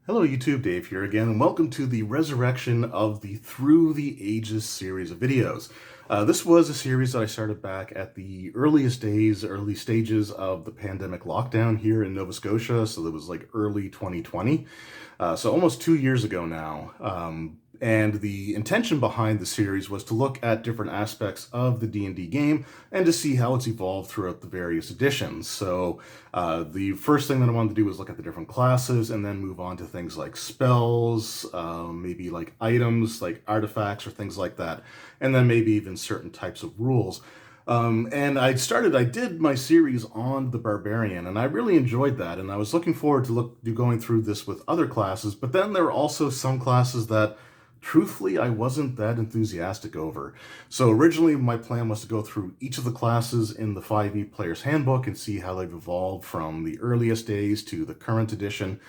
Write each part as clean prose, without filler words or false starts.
Hello YouTube, Dave here again, and welcome to the resurrection of the Through the Ages series of videos. This was a series that I started back at the early stages of the pandemic lockdown here in Nova Scotia, so that was like early 2020, so almost 2 years ago now. And the intention behind the series was to look at different aspects of the D&D game and to see how it's evolved throughout the various editions. So the first thing that I wanted to do was look at the different classes and then move on to things like spells, maybe like items, like artifacts or things like that, and then maybe even certain types of rules. And I did my series on the Barbarian, and I really enjoyed that, and I was looking forward to going through this with other classes, but then there were also some classes that truthfully, I wasn't that enthusiastic over. So originally my plan was to go through each of the classes in the 5e Player's Handbook and see how they've evolved from the earliest days to the current edition.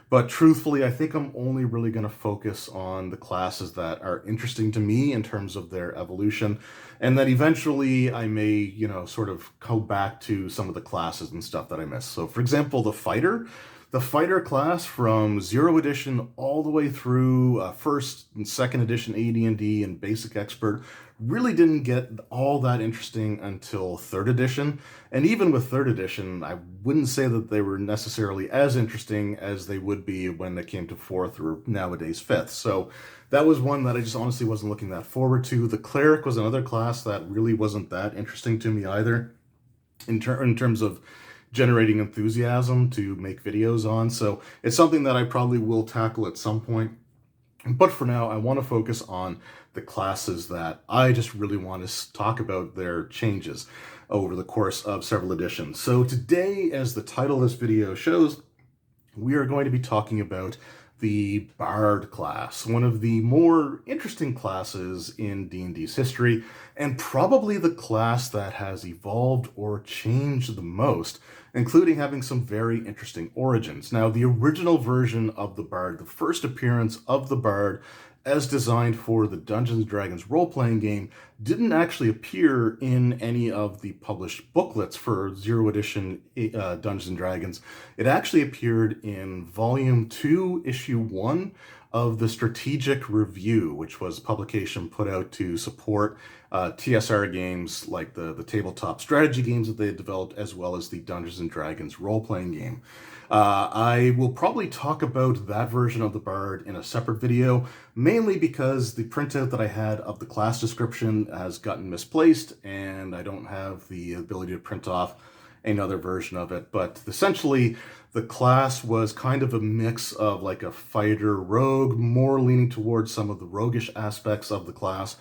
But truthfully, I think I'm only really going to focus on the classes that are interesting to me in terms of their evolution. And then eventually I may, sort of go back to some of the classes and stuff that I missed. So for example, the fighter class from 0 edition all the way through 1st and 2nd edition AD&D and basic expert really didn't get all that interesting until 3rd edition. And even with 3rd edition, I wouldn't say that they were necessarily as interesting as they would be when they came to 4th or nowadays 5th. So that was one that I just honestly wasn't looking that forward to. The Cleric was another class that really wasn't that interesting to me either in terms of generating enthusiasm to make videos on. So it's something that I probably will tackle at some point. But for now, I want to focus on the classes that I just really want to talk about their changes over the course of several editions. So today, as the title of this video shows, we are going to be talking about the Bard class, one of the more interesting classes in D&D's history, and probably the class that has evolved or changed the most, including having some very interesting origins. Now, the original version of the Bard, the first appearance of the Bard as designed for the Dungeons & Dragons role-playing game, didn't actually appear in any of the published booklets for 0 edition Dungeons & Dragons. It actually appeared in Volume 2, Issue 1 of the Strategic Review, which was a publication put out to support TSR games like the tabletop strategy games that they had developed, as well as the Dungeons & Dragons role-playing game. I will probably talk about that version of the Bard in a separate video, mainly because the printout that I had of the class description has gotten misplaced, and I don't have the ability to print off another version of it. But essentially, the class was kind of a mix of like a fighter rogue, more leaning towards some of the roguish aspects of the class,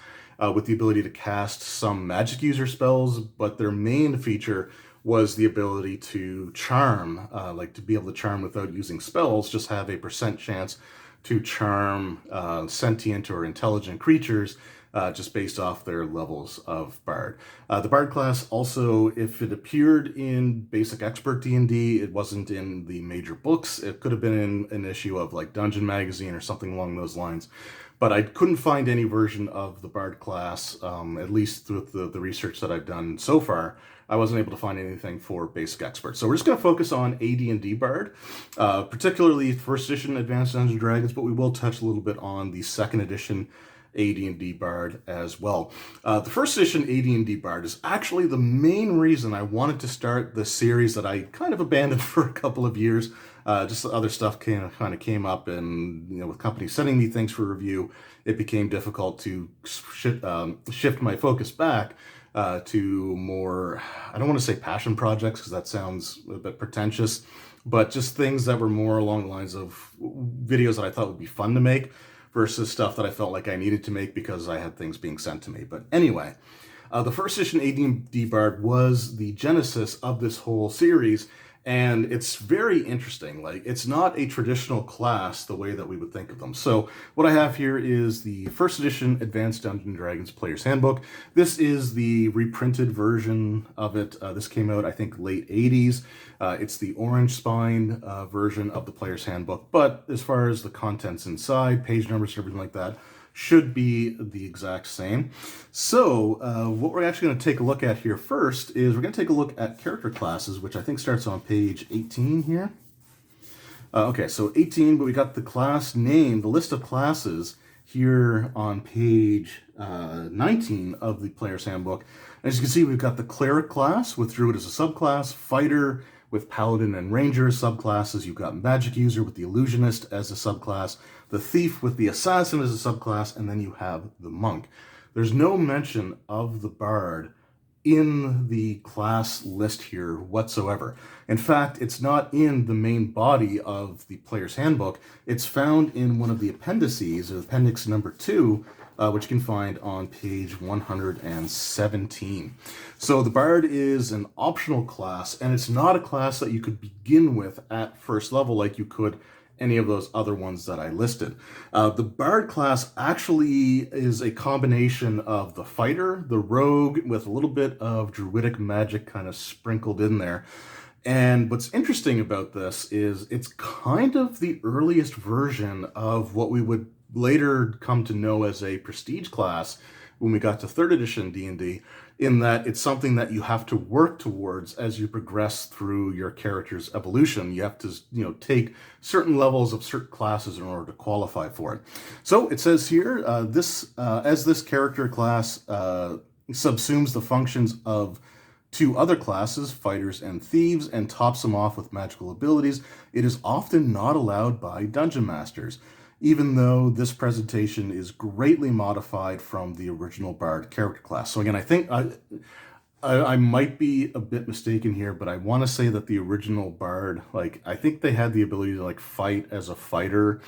with the ability to cast some magic user spells, but their main feature was the ability to charm, like to be able to charm without using spells, just have a % chance to charm sentient or intelligent creatures just based off their levels of Bard. The Bard class also, if it appeared in Basic Expert D&D, it wasn't in the major books. It could have been in an issue of like Dungeon Magazine or something along those lines. But I couldn't find any version of the Bard class, at least with the research that I've done so far. I wasn't able to find anything for Basic Expert. So we're just going to focus on AD&D Bard, particularly 1st edition Advanced Dungeons & Dragons, but we will touch a little bit on the 2nd edition AD&D Bard as well. The 1st edition AD&D Bard is actually the main reason I wanted to start the series that I kind of abandoned for a couple of years. Just other stuff kind of came up, and with companies sending me things for review, it became difficult to shift my focus back to more, I don't want to say passion projects because that sounds a bit pretentious, but just things that were more along the lines of videos that I thought would be fun to make versus stuff that I felt like I needed to make because I had things being sent to me. But anyway, the 1st edition AD&D Bard was the genesis of this whole series, and it's very interesting. Like, it's not a traditional class the way that we would think of them. So what I have here is the 1st edition Advanced Dungeons & Dragons Player's Handbook. This is the reprinted version of it. This came out, I think, late 80s. It's the orange spine version of the Player's Handbook, but as far as the contents inside, page numbers, everything like that, should be the exact same. So what we're actually going to take a look at here first is we're going to take a look at character classes, which I think starts on page 18 here. Okay, so 18, but we got the class name, the list of classes here on page 19 of the Player's Handbook. As you can see, we've got the Cleric class with Druid as a subclass, Fighter with Paladin and Ranger as subclasses. You've got Magic User with the Illusionist as a subclass, the Thief with the Assassin as a subclass, and then you have the Monk. There's no mention of the Bard in the class list here whatsoever. In fact, it's not in the main body of the Player's Handbook. It's found in one of the appendices, appendix number 2, which you can find on page 117. So the Bard is an optional class, and it's not a class that you could begin with at first level like you could any of those other ones that I listed. The Bard class actually is a combination of the Fighter, the Rogue, with a little bit of Druidic magic kind of sprinkled in there. And what's interesting about this is it's kind of the earliest version of what we would later come to know as a prestige class when we got to 3rd edition D&D, in that it's something that you have to work towards as you progress through your character's evolution. You have to, take certain levels of certain classes in order to qualify for it. So it says here, as this character class subsumes the functions of 2 other classes, fighters and thieves, and tops them off with magical abilities, it is often not allowed by dungeon masters, even though this presentation is greatly modified from the original Bard character class. So again, I think I might be a bit mistaken here, but I want to say that the original Bard, I think they had the ability to fight as a fighter.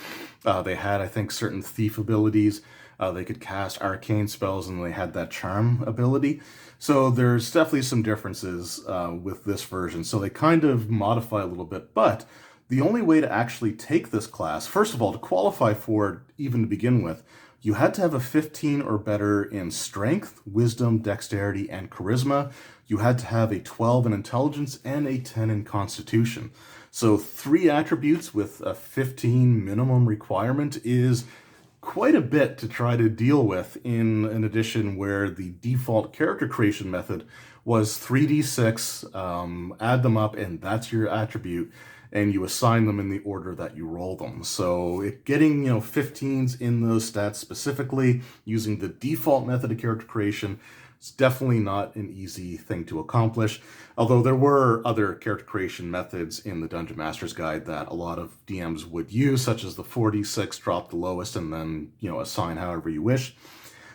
They had, I think, certain thief abilities. They could cast arcane spells, and they had that charm ability. So there's definitely some differences with this version. So they kind of modify a little bit, but the only way to actually take this class, first of all, to qualify for it, even to begin with, you had to have a 15 or better in strength, wisdom, dexterity, and charisma. You had to have a 12 in intelligence and a 10 in constitution. So 3 attributes with a 15 minimum requirement is quite a bit to try to deal with in an edition where the default character creation method was 3d6, add them up, and that's your attribute, and you assign them in the order that you roll them. So getting 15s in those stats specifically using the default method of character creation is definitely not an easy thing to accomplish. Although there were other character creation methods in the Dungeon Master's Guide that a lot of DMs would use, such as the 4d6, drop the lowest, and then assign however you wish.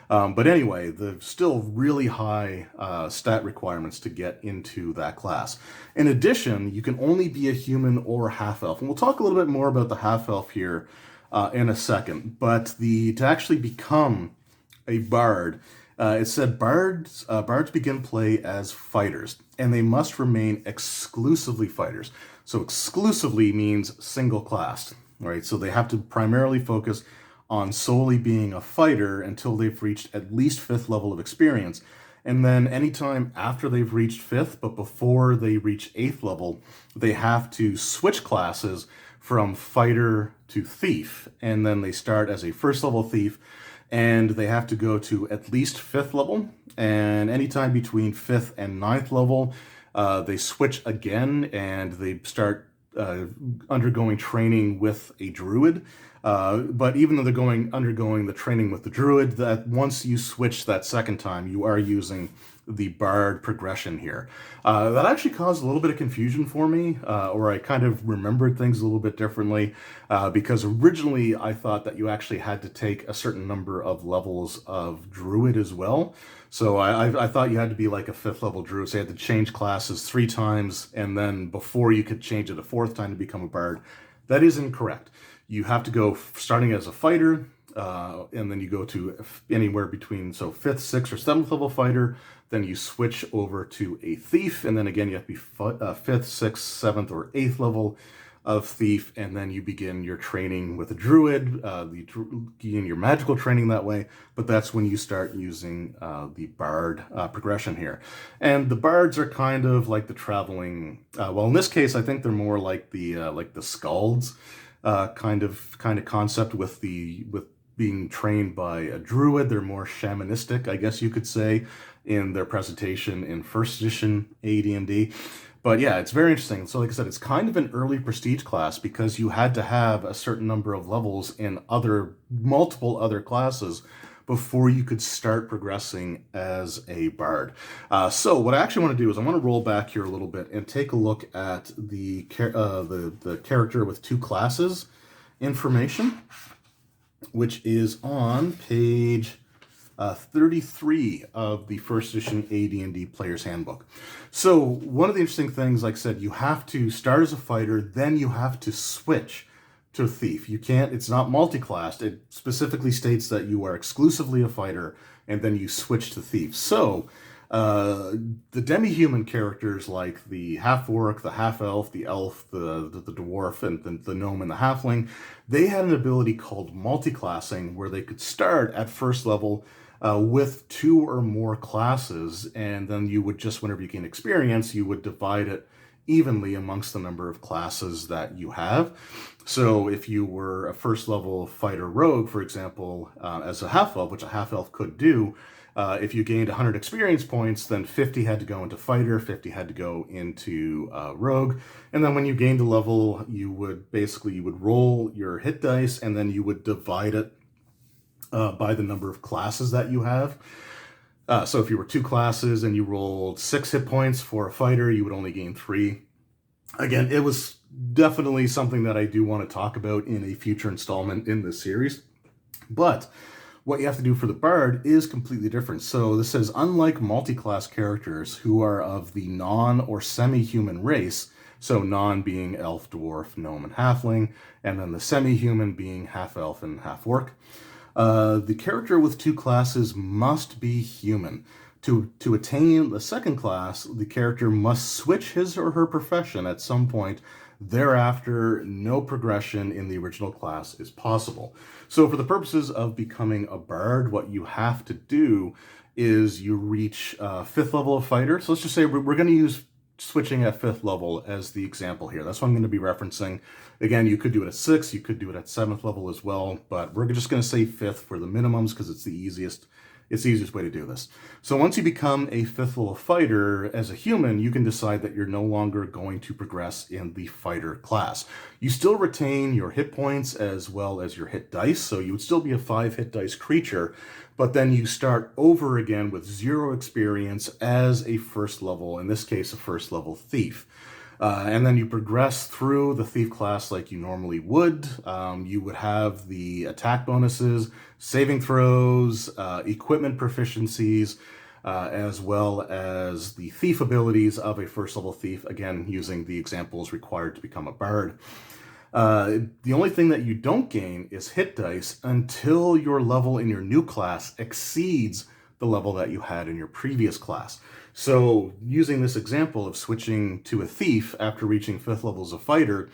But anyway, there's still really high stat requirements to get into that class. In addition, you can only be a human or half-elf. And we'll talk a little bit more about the half-elf here in a second. But to actually become a bard, it said bards begin play as fighters, and they must remain exclusively fighters. So exclusively means single class, right? So they have to primarily focus on solely being a fighter until they've reached at least 5th level of experience. And then anytime after they've reached 5th, but before they reach 8th level, they have to switch classes from fighter to thief. And then they start as a 1st level thief, and they have to go to at least 5th level. And anytime between 5th and 9th level, they switch again, and they start undergoing training with a druid. But even though they're undergoing the training with the druid, that once you switch that second time, you are using the bard progression here. That actually caused a little bit of confusion for me, or I kind of remembered things a little bit differently, because originally I thought that you actually had to take a certain number of levels of druid as well. So I thought you had to be like a 5th level druid, so you had to change classes 3 times, and then before you could change it a 4th time to become a bard. That is incorrect. You have to go starting as a fighter, and then you go to anywhere between 5th, 6th, or 7th level fighter. Then you switch over to a thief, and then again you have to be 5th, 6th, 7th, or 8th level of thief, and then you begin your training with a druid. You begin your magical training that way, but that's when you start using the bard progression here. And the bards are kind of like the traveling. Well, in this case, I think they're more like the skalds. Kind of concept with being trained by a druid. They're more shamanistic, I guess you could say, in their presentation in 1st edition AD&D. But yeah, it's very interesting. So like I said, it's kind of an early prestige class because you had to have a certain number of levels in multiple other classes before you could start progressing as a bard. So what I actually want to do is I want to roll back here a little bit and take a look at the character with two classes information, which is on page 33 of the first edition AD&D Player's Handbook. So one of the interesting things, like I said, you have to start as a fighter, then you have to switch to a thief. You can't, it's not multi-classed. It specifically states that you are exclusively a fighter, and then you switch to thief. So the demi-human characters like the half-orc, the half-elf, the elf, the dwarf, and the gnome and the halfling, they had an ability called multi-classing where they could start at first level with two or more classes, and then you would just, whenever you gain experience, you would divide it evenly amongst the number of classes that you have. So if you were a first level fighter rogue, for example, as a half-elf, which a half-elf could do, if you gained 100 experience points, then 50 had to go into fighter, 50 had to go into rogue, and then when you gained a level, you would roll your hit dice, and then you would divide it by the number of classes that you have. So if you were two classes and you rolled 6 hit points for a fighter, you would only gain 3. Again, it was definitely something that I do want to talk about in a future installment in this series. But what you have to do for the bard is completely different. So this says, unlike multi-class characters who are of the non or semi-human race, so non being elf, dwarf, gnome, and halfling, and then the semi-human being half-elf and half-orc, the character with two classes must be human. To attain the second class, the character must switch his or her profession at some point. Thereafter, no progression in the original class is possible. So for the purposes of becoming a bard, what you have to do is you reach 5th level of fighter. So let's just say we're going to use switching at 5th level as the example here. That's what I'm going to be referencing. Again, you could do it at 6th, you could do it at 7th level as well, but we're just going to say 5th for the minimums because it's the easiest way to do this. So once you become a 5th level fighter as a human, you can decide that you're no longer going to progress in the fighter class. You still retain your hit points as well as your hit dice, so you would still be a 5 hit dice creature, but then you start over again with 0 experience as a first level, in this case, a first level thief. And then you progress through the thief class like you normally would. You would have the attack bonuses, saving throws, equipment proficiencies, as well as the thief abilities of a first level thief, again, using the examples required to become a bard. The only thing that you don't gain is hit dice until your level in your new class exceeds the level that you had in your previous class. So using this example of switching to a thief after reaching 5th level as a fighter,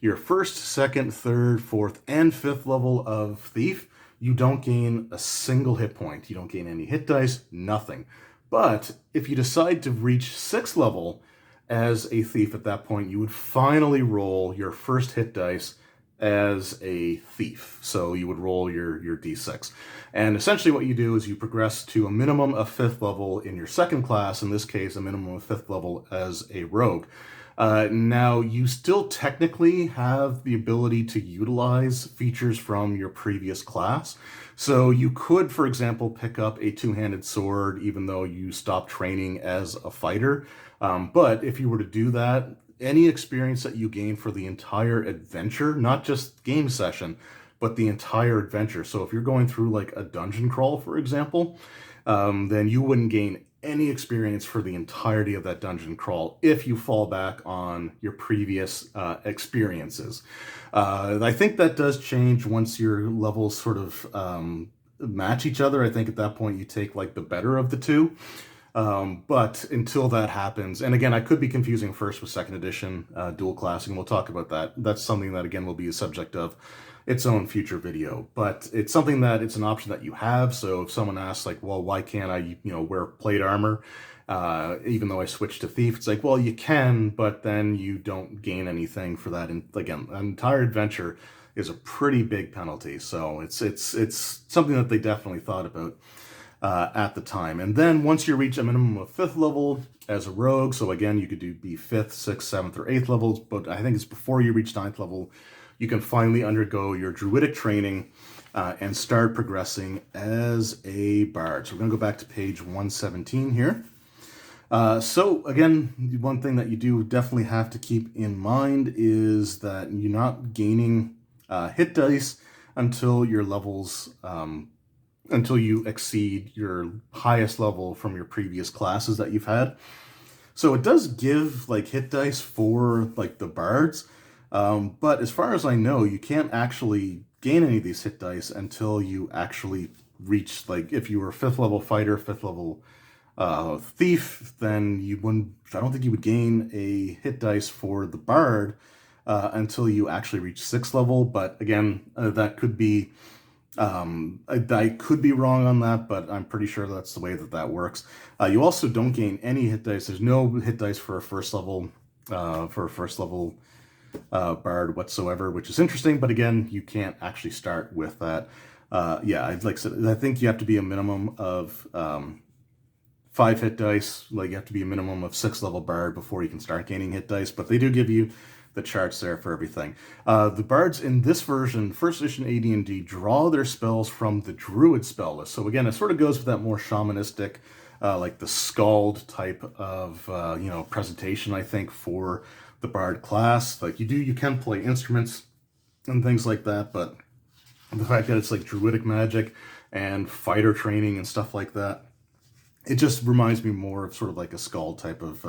your 1st, 2nd, 3rd, 4th, and 5th level of thief, you don't gain a single hit point. You don't gain any hit dice, nothing. But if you decide to reach 6th level as a thief at that point, you would finally roll your first hit dice as a thief. So you would roll your d6. And essentially what you do is you progress to a minimum of 5th level in your second class, in this case a minimum of 5th level as a rogue. Now you still technically have the ability to utilize features from your previous class. So you could, for example, pick up a two-handed sword even though you stopped training as a fighter. But if you were to do that, any experience that you gain for the entire adventure, not just game session, but the entire adventure. So if you're going through like a dungeon crawl, for example, then you wouldn't gain any experience for the entirety of that dungeon crawl if you fall back on your previous experiences. I think that does change once your levels sort of match each other. I think at that point you take like the better of the two. But until that happens, and again, I could be confusing first with second edition dual classing. We'll talk about that. That's something that, again, will be a subject of its own future video. But it's something that it's an option that you have. So if someone asks, like, well, why can't I, wear plate armor, even though I switched to thief? It's like, well, you can, but then you don't gain anything for that. And again, an entire adventure is a pretty big penalty. So it's something that they definitely thought about. at the time. And then once you reach a minimum of 5th level as a rogue, so again, you could be 5th, 6th, 7th, or 8th levels, but I think it's before you reach 9th level, you can finally undergo your druidic training and start progressing as a bard. So we're going to go back to page 117 here. So again, one thing that you do definitely have to keep in mind is that you're not gaining hit dice until your levels, until you exceed your highest level from your previous classes that you've had. So it does give like hit dice for like the bards, but as far as I know, you can't actually gain any of these hit dice until you actually reach, like, if you were 5th level fighter, 5th level thief, then you wouldn't, I don't think you would gain a hit dice for the bard until you actually reach 6th level. But again, that could be, I could be wrong on that, but I'm pretty sure that's the way that works. You also don't gain any hit dice. There's no hit dice for a first level bard whatsoever, which is interesting. But again, you can't actually start with that. Yeah, like I said, I think you have to be a minimum of 5 hit dice. Like, you have to be a minimum of 6th level bard before you can start gaining hit dice. But they do give you the charts there for everything. The bards in this version, first edition AD&D, draw their spells from the Druid spell list. So again, it sort of goes with that more shamanistic, like the Scald type of presentation, I think, for the bard class. Like, you can play instruments and things like that, but the fact that it's like druidic magic and fighter training and stuff like that, it just reminds me more of sort of like a Scald type of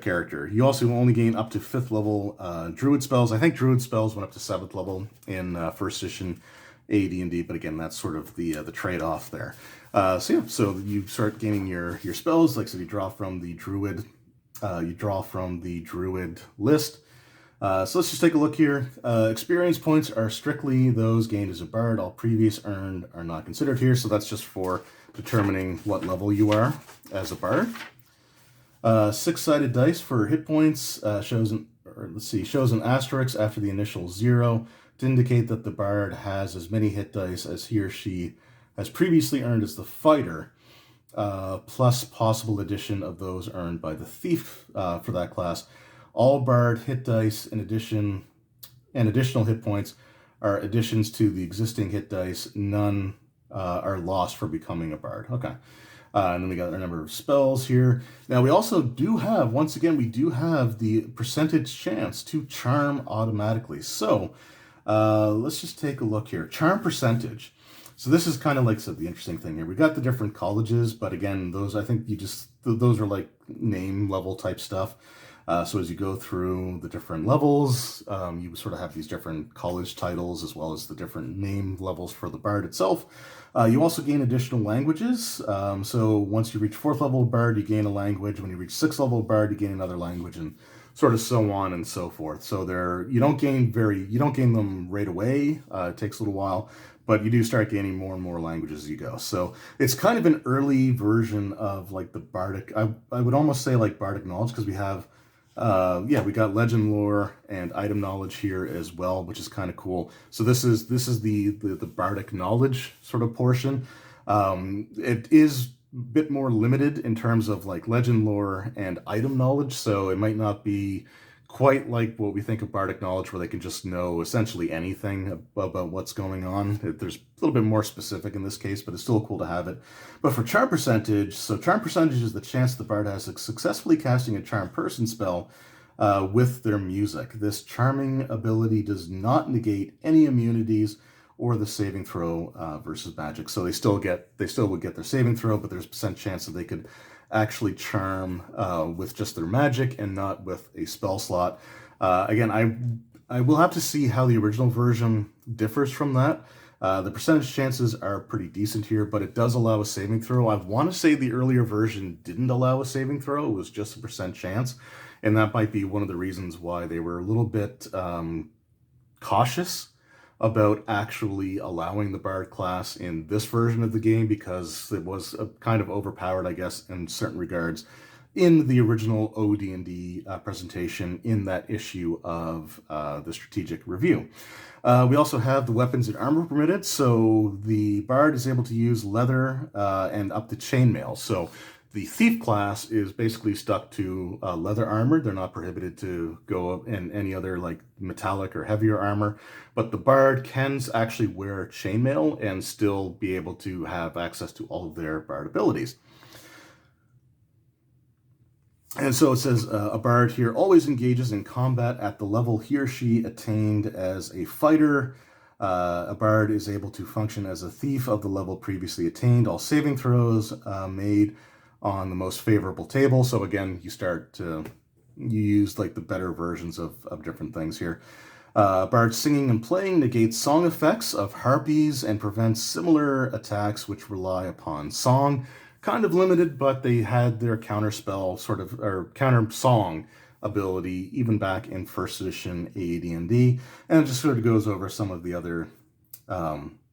character. You also only gain up to 5th level Druid spells. I think Druid spells went up to 7th level in first edition AD&D, but again, that's sort of the trade-off there. So you start gaining your spells. Like I said, you draw from the Druid. List. So let's just take a look here. Experience points are strictly those gained as a bard. All previous earned are not considered here. So that's just for determining what level you are as a bard. 6-sided dice for hit points shows an asterisk after the initial 0 to indicate that the bard has as many hit dice as he or she has previously earned as the fighter, plus possible addition of those earned by the thief for that class. All bard hit dice and additional hit points are additions to the existing hit dice. None are lost for becoming a bard. Okay. And then we got our number of spells here. Now we also do have, once again, we do have the percentage chance to charm automatically. So let's just take a look here. Charm percentage. So this is kind of like, so the interesting thing here. We got the different colleges, but again, those, I think those are like name level type stuff. So as you go through the different levels, you sort of have these different college titles as well as the different name levels for the bard itself. You also gain additional languages. So once you reach 4th level bard, you gain a language. When you reach 6th level bard, you gain another language, and sort of so on and so forth. So you don't gain them right away. It takes a little while, but you do start gaining more and more languages as you go. So it's kind of an early version of like the bardic. I would almost say like bardic knowledge, because we have we got legend lore and item knowledge here as well, which is kind of cool. So this is the bardic knowledge sort of portion. It is a bit more limited in terms of like legend lore and item knowledge, so it might not be quite like what we think of bardic knowledge, where they can just know essentially anything about what's going on. There's a little bit more specific in this case, but it's still cool to have it. But for charm percentage, so charm percentage is the chance the bard has of successfully casting a charm person spell with their music. This charming ability does not negate any immunities or the saving throw versus magic. So they still would get their saving throw, but there's a % chance that they could actually charm with just their magic and not with a spell slot. Again, I will have to see how the original version differs from that. The percentage chances are pretty decent here, but it does allow a saving throw. I want to say the earlier version didn't allow a saving throw. It was just a % chance, and that might be one of the reasons why they were a little bit cautious about actually allowing the bard class in this version of the game, because it was kind of overpowered, I guess, in certain regards, in the original OD&D presentation in that issue of the Strategic Review. We also have the weapons and armor permitted, so the bard is able to use leather and up to chainmail. So the thief class is basically stuck to leather armor. They're not prohibited to go in any other like metallic or heavier armor, but the bard can actually wear chainmail and still be able to have access to all of their bard abilities. And so it says a bard here always engages in combat at the level he or she attained as a fighter. A bard is able to function as a thief of the level previously attained. All saving throws made on the most favorable table. So again, you use like the better versions of different things here. Bard singing and playing negates song effects of harpies and prevents similar attacks which rely upon song. Kind of limited, but they had their counter spell or counter song ability even back in first edition AD&D, and it just sort of goes over some of the other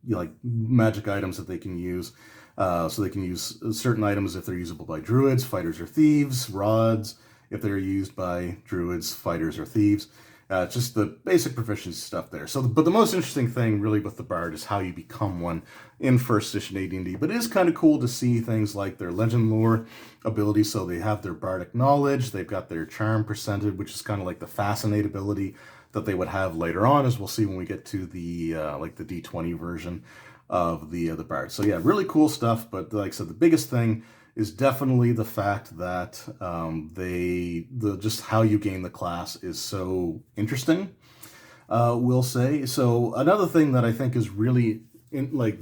like magic items that they can use. So they can use certain items if they're usable by druids, fighters, or thieves, rods if they're used by druids, fighters, or thieves. Just the basic proficiency stuff there. So, but the most interesting thing really with the bard is how you become one in first edition AD&D. But it is kind of cool to see things like their legend lore ability. So they have their bardic knowledge, they've got their charm percentage, which is kind of like the fascinate ability that they would have later on, as we'll see when we get to the like the D20 version of the bard. So yeah, really cool stuff. But like I said, the biggest thing is definitely the fact that just how you gain the class is so interesting, we'll say. So another thing that I think is really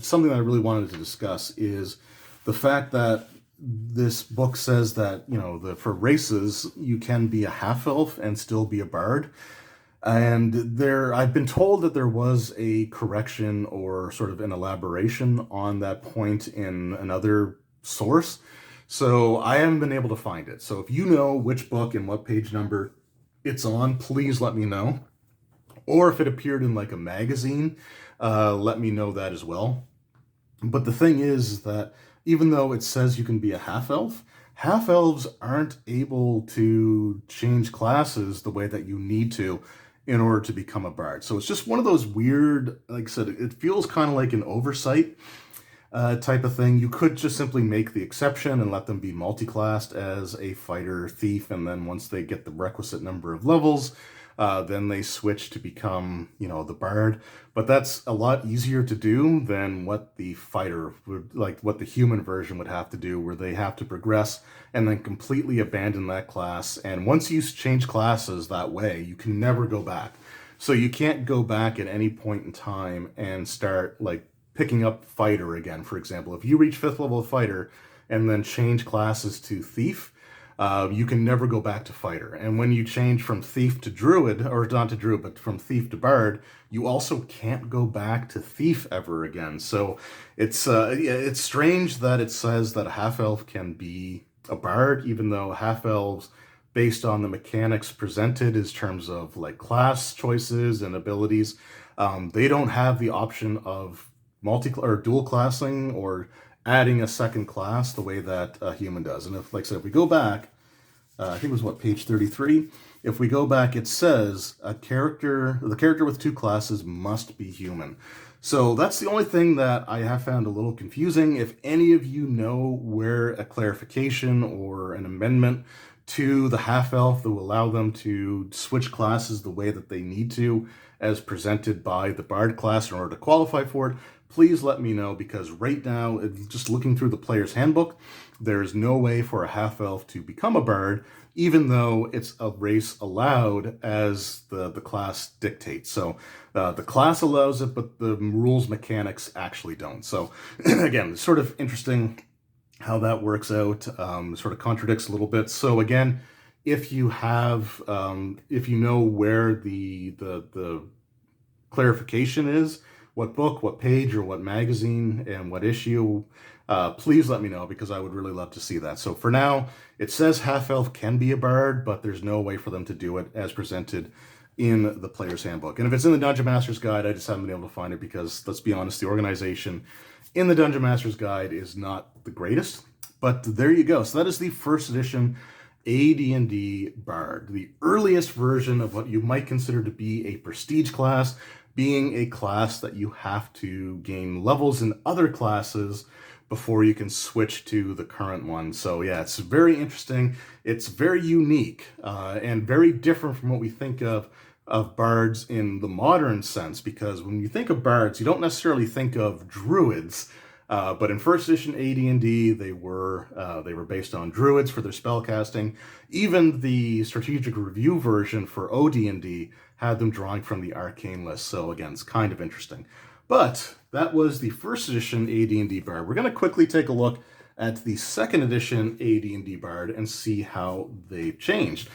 something that I really wanted to discuss is the fact that this book says that, you know, for races, you can be a half-elf and still be a bard. And I've been told that there was a correction or sort of an elaboration on that point in another source. So I haven't been able to find it. So if you know which book and what page number it's on, please let me know. Or if it appeared in like a magazine, let me know that as well. But the thing is that even though it says you can be a half-elf, half-elves aren't able to change classes the way that you need to in order to become a bard. So it's just one of those weird, like I said, it feels kind of like an oversight type of thing. You could just simply make the exception and let them be multi-classed as a fighter thief, and then once they get the requisite number of levels, then they switch to become, you know, the bard. But that's a lot easier to do than what the fighter would, like what the human version would have to do, where they have to progress and then completely abandon that class. And once you change classes that way, you can never go back. So you can't go back at any point in time and start like picking up fighter again. For example, if you reach 5th level of fighter and then change classes to thief, you can never go back to fighter. And when you change from thief to druid, or not to druid, but from thief to bard, you also can't go back to thief ever again. So it's strange that it says that a half-elf can be a bard, even though half-elves, based on the mechanics presented in terms of like class choices and abilities, they don't have the option of or dual classing or adding a second class the way that a human does. And if, like I said, if we go back, I think it was what, page 33? If we go back, it says the character with 2 classes must be human. So that's the only thing that I have found a little confusing. If any of you know where a clarification or an amendment to the half-elf that will allow them to switch classes the way that they need to, as presented by the bard class in order to qualify for it, please let me know, because right now, just looking through the player's handbook, there is no way for a half-elf to become a bard, even though it's a race allowed as the class dictates. So the class allows it, but the rules mechanics actually don't. So again, it's sort of interesting how that works out. Sort of contradicts a little bit. So again, if you have, if you know where the clarification is, what book, what page, or what magazine, and what issue, please let me know, because I would really love to see that. So for now, it says half-elf can be a bard, but there's no way for them to do it as presented in the player's handbook. And if it's in the Dungeon Master's Guide, I just haven't been able to find it because, let's be honest, the organization in the Dungeon Master's Guide is not the greatest. But there you go. So that is the first edition AD&D Bard, the earliest version of what you might consider to be a prestige class, being a class that you have to gain levels in other classes before you can switch to the current one. So yeah, it's very interesting. It's very unique and very different from what we think of bards in the modern sense, because when you think of bards, you don't necessarily think of druids. But in first edition AD&D, they were based on druids for their spellcasting. Even the strategic review version for OD&D had them drawing from the arcane list. So again, it's kind of interesting. But that was the first edition AD&D Bard. We're going to quickly take a look at the second edition AD&D Bard and see how they've changed.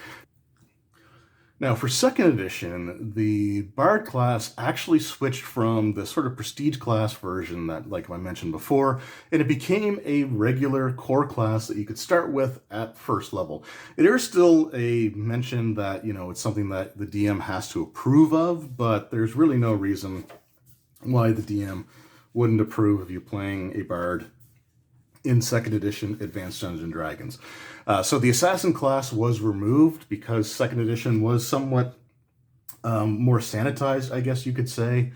Now, for second edition, the Bard class actually switched from the sort of prestige class version that, like I mentioned before, and it became a regular core class that you could start with at first level. There is still a mention that, it's something that the DM has to approve of, but there's really no reason why the DM wouldn't approve of you playing a Bard in second edition Advanced Dungeons & Dragons. So the Assassin class was removed because second edition was somewhat more sanitized, I guess you could say,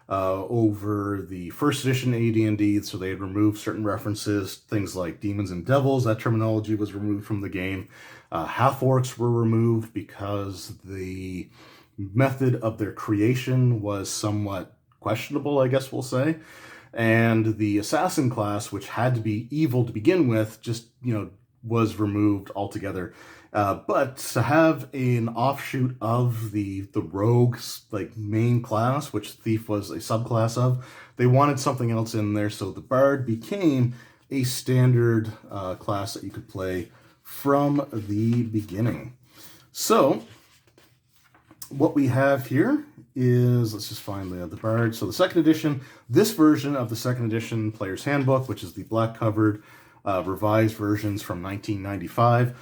over the first edition AD&D. So they had removed certain references, things like demons and devils. That terminology was removed from the game. Half-orcs were removed because the method of their creation was somewhat questionable, I guess we'll say. And the assassin class, which had to be evil to begin with, just, was removed altogether. But to have an offshoot of the rogue's main class, which thief was a subclass of, they wanted something else in there. So the bard became a standard class that you could play from the beginning. So what we have here is, let's just find the Bard. So the second edition, this version of the second edition Player's Handbook, which is the black-covered revised versions from 1995.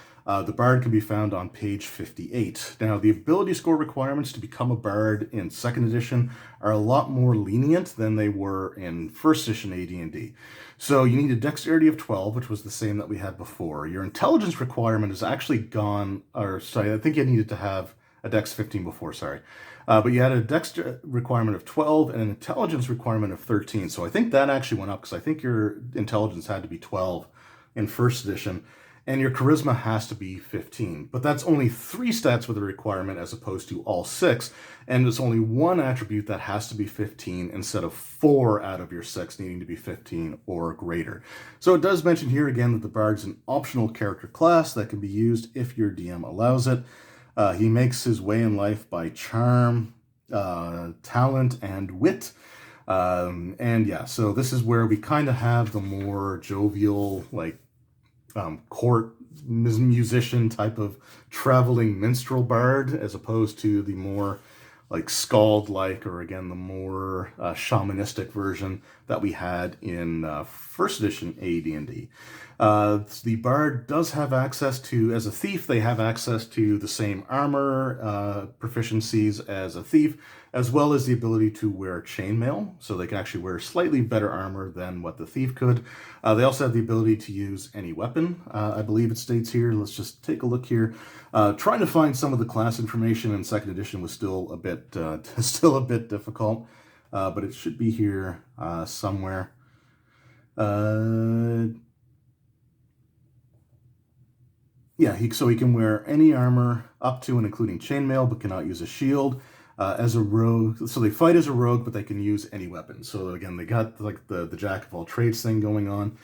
The Bard can be found on page 58. Now, the ability score requirements to become a Bard in second edition are a lot more lenient than they were in first edition AD&D. So you need a dexterity of 12, which was the same that we had before. Your intelligence requirement is actually gone, or sorry, I think you needed to have a dex 15 before, sorry. But you had a dex requirement of 12 and an intelligence requirement of 13. So I think that actually went up because I think your intelligence had to be 12 in first edition, and your charisma has to be 15. But that's only 3 stats with a requirement as opposed to all 6, and it's only one attribute that has to be 15 instead of 4 out of your 6 needing to be 15 or greater. So it does mention here again that the Bard's an optional character class that can be used if your DM allows it. He makes his way in life by charm, talent, and wit. And yeah, so this is where we kind of have the more jovial, court musician type of traveling minstrel bard, as opposed to the more skald-like, or again, the more shamanistic version that we had in first edition AD&D. The bard does have access to, as a thief, they have access to the same armor proficiencies as a thief, as well as the ability to wear chainmail, so they can actually wear slightly better armor than what the thief could. They also have the ability to use any weapon, I believe it states here. Let's just take a look here. Trying to find some of the class information in second edition was still a bit difficult, but it should be here somewhere. Yeah, so he can wear any armor up to and including chainmail, but cannot use a shield. As a rogue, so they fight as a rogue, but they can use any weapon. So again, they got the jack of all trades thing going on.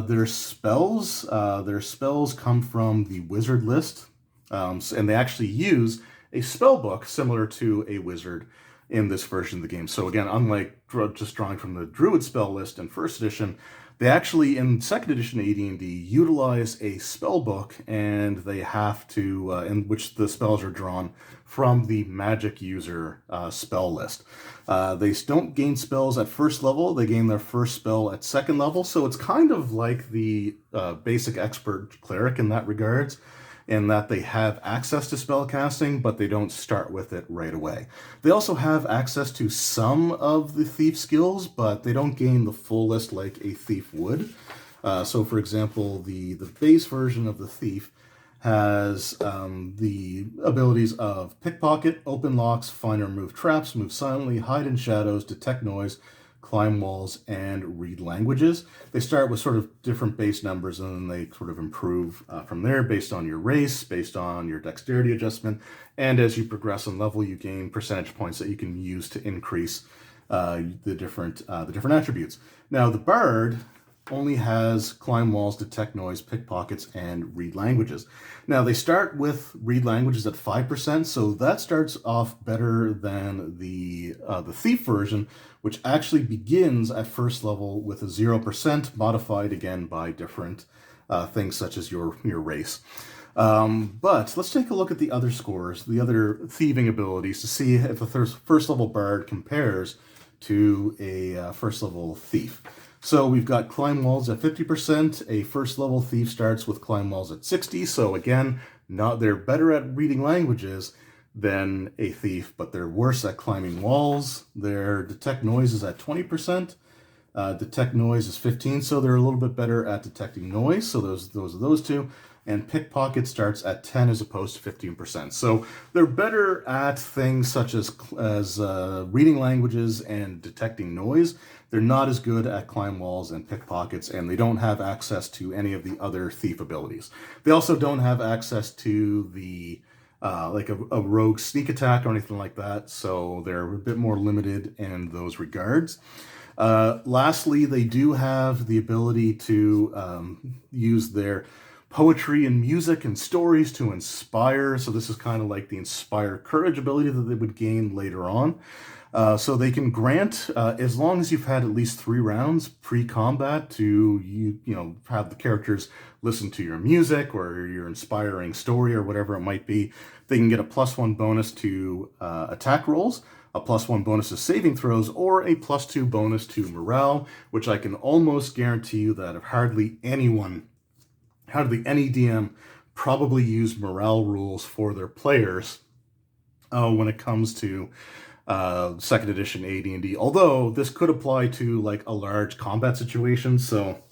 Their spells come from the wizard list, and they actually use a spell book similar to a wizard in this version of the game. So again, unlike just drawing from the Druid spell list in first edition, they actually, in second edition AD&D, utilize a spell book, and they have to, in which the spells are drawn from the magic user spell list. They don't gain spells at first level, they gain their first spell at second level, so it's kind of like the basic expert cleric in that regards, in that they have access to spellcasting, but they don't start with it right away. They also have access to some of the thief skills, but they don't gain the full list like a thief would. So for example, the base version of the thief has the abilities of pickpocket, open locks, find or remove traps, move silently, hide in shadows, detect noise, climb walls, and read languages. They start with sort of different base numbers, and then they sort of improve from there based on your race, based on your dexterity adjustment, and as you progress in level, you gain percentage points that you can use to increase the different attributes. Now, the Bard only has climb walls, detect noise, pickpockets, and read languages. Now, they start with read languages at 5%, so that starts off better than the Thief version, which actually begins at first level with a 0%, modified again by different things such as your race. But let's take a look at the other scores, the other thieving abilities, to see if a first level Bard compares to a first level Thief. So we've got climb walls at 50%. A first level Thief starts with climb walls at 60. So again, they're better at reading languages than a Thief, but they're worse at climbing walls. Their detect noise is at 20%. Detect noise is 15, so they're a little bit better at detecting noise. So those are those two. And pickpocket starts at 10 as opposed to 15%. So they're better at things such as reading languages and detecting noise. They're not as good at climb walls and pickpockets, and they don't have access to any of the other thief abilities. They also don't have access to the like a rogue sneak attack or anything like that, so they're a bit more limited in those regards. Lastly, they do have the ability to use their poetry and music and stories to inspire. So this is kind of like the inspire courage ability that they would gain later on. So they can grant, as long as you've had at least 3 rounds pre-combat to you know have the characters listen to your music or your inspiring story or whatever it might be, they can get a +1 bonus to attack rolls, a +1 bonus to saving throws, or a +2 bonus to morale, which I can almost guarantee you that hardly any DM probably use morale rules for their players when it comes to second edition AD&D. Although this could apply to like a large combat situation, so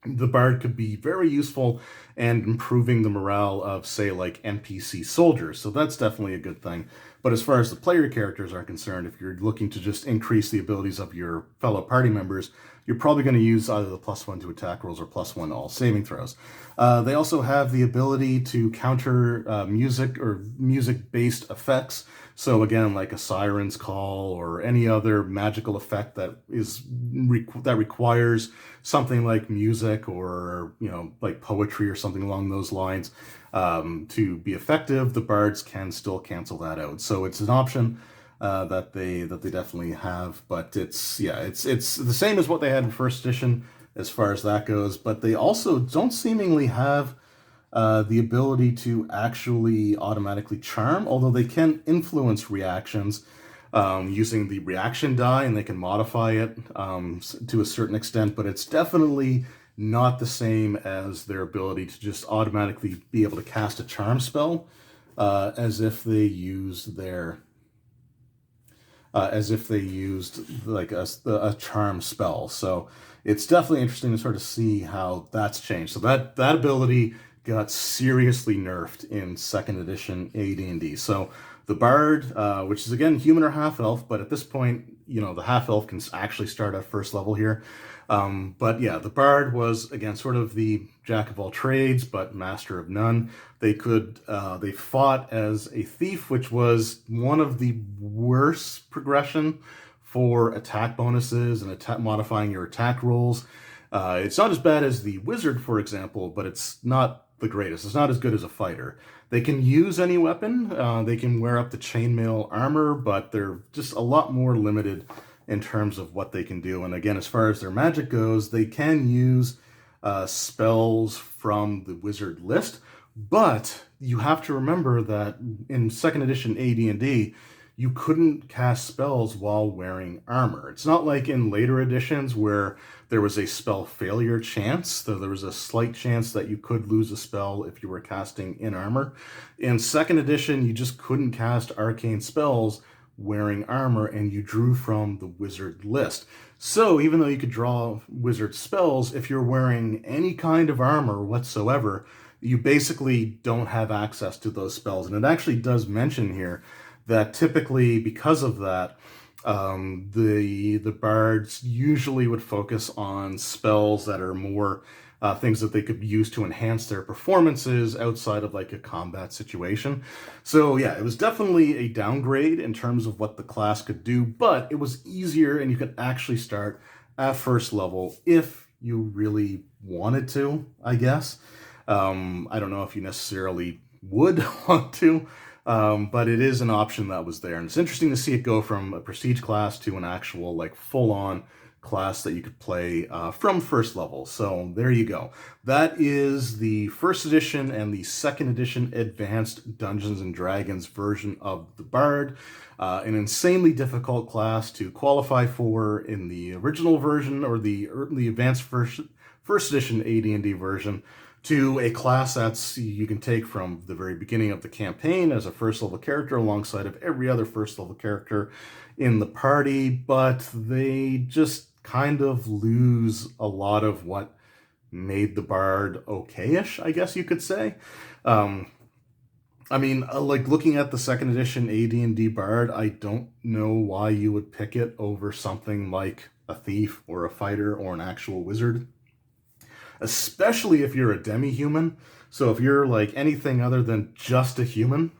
the Bard could be very useful and improving the morale of, say, like NPC soldiers. So that's definitely a good thing. But as far as the player characters are concerned, if you're looking to just increase the abilities of your fellow party members, you're probably going to use either the +1 to attack rolls or +1 to all saving throws. They also have the ability to counter music or music-based effects. So again, like a siren's call or any other magical effect that requires something like music or like poetry or something along those lines to be effective, the bards can still cancel that out. So it's an option that they definitely have, but it's the same as what they had in first edition as far as that goes. But they also don't seemingly have the ability to actually automatically charm, although they can influence reactions using the reaction die, and they can modify it to a certain extent, but it's definitely not the same as their ability to just automatically be able to cast a charm spell as if they used like a charm spell. So it's definitely interesting to sort of see how that's changed. So that ability got seriously nerfed in second edition AD&D. So the Bard, which is again human or half elf, but at this point, the half elf can actually start at first level here. But yeah, the Bard was again sort of the jack of all trades, but master of none. They fought as a thief, which was one of the worst progression for attack bonuses and modifying your attack rolls. It's not as bad as the wizard, for example, but it's not the greatest. It's not as good as a fighter. They can use any weapon. They can wear up the chainmail armor, but they're just a lot more limited in terms of what they can do. And again, as far as their magic goes, they can use spells from the wizard list, but you have to remember that in second edition AD&D, you couldn't cast spells while wearing armor. It's not like in later editions where there was a spell failure chance, so there was a slight chance that you could lose a spell if you were casting in armor. In second edition, you just couldn't cast arcane spells wearing armor, and you drew from the wizard list. So even though you could draw wizard spells, if you're wearing any kind of armor whatsoever, you basically don't have access to those spells. And it actually does mention here that typically, because of that, the bards usually would focus on spells that are more things that they could use to enhance their performances outside of like a combat situation. So yeah, it was definitely a downgrade in terms of what the class could do, but it was easier and you could actually start at first level if you really wanted to, I guess. I don't know if you necessarily would want to, but it is an option that was there. And it's interesting to see it go from a prestige class to an actual like full-on class that you could play from first level. So there you go. That is the first edition and the second edition advanced Dungeons and Dragons version of the Bard. An insanely difficult class to qualify for in the original version or the advanced first edition AD&D version, to a class that's you can take from the very beginning of the campaign as a first level character alongside of every other first level character in the party, but they just kind of lose a lot of what made the Bard okay-ish, I guess you could say. I mean, like looking at the second edition AD&D Bard, I don't know why you would pick it over something like a thief or a fighter or an actual wizard, especially if you're a demi-human. So if you're like anything other than just a human,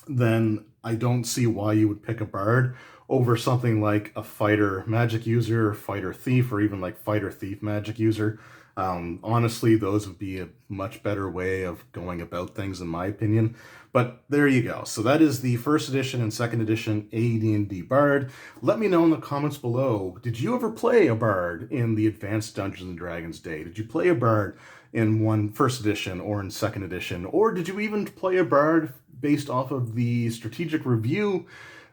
then I don't see why you would pick a bard over something like a fighter magic user, fighter thief, or even like fighter thief magic user. Honestly, those would be a much better way of going about things, in my opinion. But there you go. So that is the first edition and second edition AD&D Bard. Let me know in the comments below, did you ever play a Bard in the Advanced Dungeons & Dragons day? Did you play a Bard in first edition or in second edition? Or did you even play a Bard based off of the Strategic Review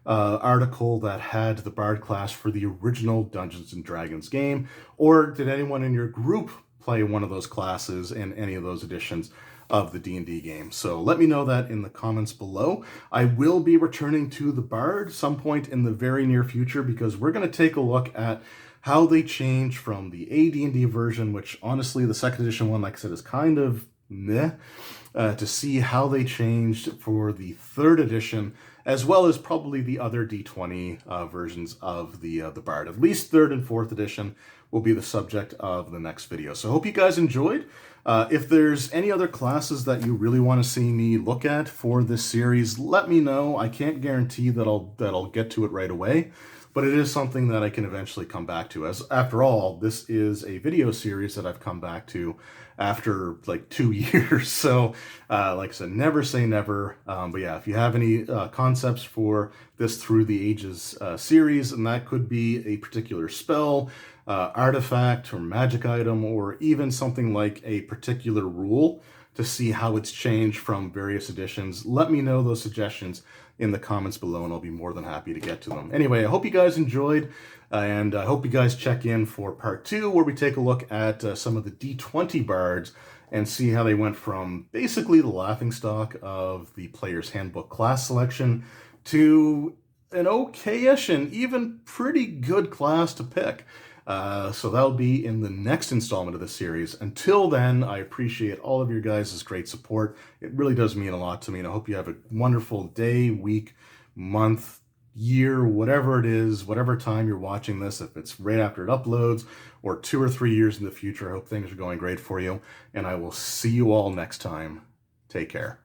article that had the Bard class for the original Dungeons & Dragons game? Or did anyone in your group play one of those classes in any of those editions of the D&D game? So let me know that in the comments below. I will be returning to the Bard some point in the very near future, because we're going to take a look at how they changed from the AD&D version, which honestly the second edition one, like I said, is kind of meh, to see how they changed for the third edition, as well as probably the other D20 versions of the Bard. At least third and fourth edition will be the subject of the next video. So I hope you guys enjoyed. If there's any other classes that you really want to see me look at for this series, let me know. I can't guarantee that I'll get to it right away, but it is something that I can eventually come back to. As after all, this is a video series that I've come back to after like 2 years. So like I said, never say never. But yeah, if you have any concepts for this Through the Ages series, and that could be a particular spell, artifact or magic item, or even something like a particular rule to see how it's changed from various editions, let me know those suggestions in the comments below, and I'll be more than happy to get to them. Anyway, I hope you guys enjoyed, and I hope you guys check in for part 2, where we take a look at some of the D20 bards and see how they went from basically the laughingstock of the player's handbook class selection to an okay-ish and even pretty good class to pick. So that'll be in the next installment of the series. Until then, I appreciate all of your guys' great support. It really does mean a lot to me, and I hope you have a wonderful day, week, month, year, whatever it is, whatever time you're watching this, if it's right after it uploads or 2 or 3 years in the future. I hope things are going great for you, and I will see you all next time. Take care.